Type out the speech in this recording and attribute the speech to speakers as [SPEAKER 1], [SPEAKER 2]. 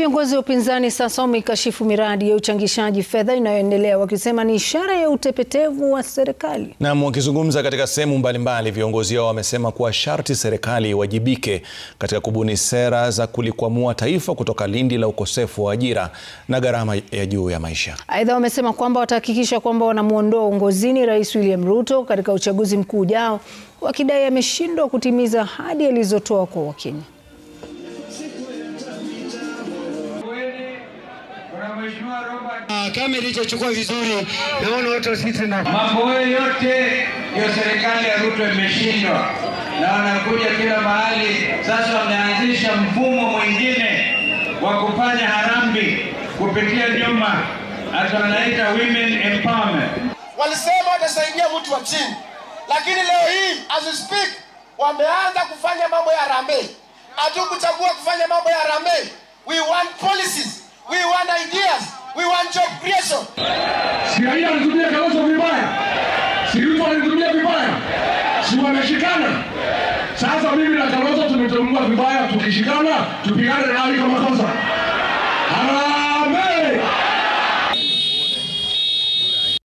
[SPEAKER 1] Viongozi wa upinzani sasa wamekashifu miradi ya uchangishaji fedha inayoendelea wakisema ni ishara ya utepetevu wa serikali.
[SPEAKER 2] Na wakizungumza katika sehemu mbalimbali, viongozi hao wamesema kuwa sharti serikali iwajibike katika kubuni sera za kulikwamua taifa kutoka lindi la ukosefu wa ajira na gharama ya juu ya maisha.
[SPEAKER 1] Aidha, wamesema kwamba watahakikisha kwamba wanamuondoa uongozini Rais William Ruto katika uchaguzi mkuu ujao, wakidai ameshindwa kutimiza ahadi alizotoa kwa Wakenya.
[SPEAKER 3] Kama ilichochukua vizuri, naona watu sisi na
[SPEAKER 4] mambo yote ndio serikali ya Ruto imeshindwa, na wanakuja kila mahali. Sasa wameanzisha mfumo mwingine wa kufanya harambee kupitia nyuma, hata wanaita women empowerment.
[SPEAKER 5] Walisema watasaidia mtu wa chini, lakini leo hii as we speak wameanza kufanya mambo ya harambee. Hatukuchagua kufanya mambo ya harambee. We want policies, we want ideas, we want job creation.
[SPEAKER 6] Si raia wanatumia Kalonzo vibaya, si Ruto wanatumia vibaya, si wameshikana. Sasa mimi na Kalonzo tumetumia vibaya, tukishikana tupigane na hali kama sasa.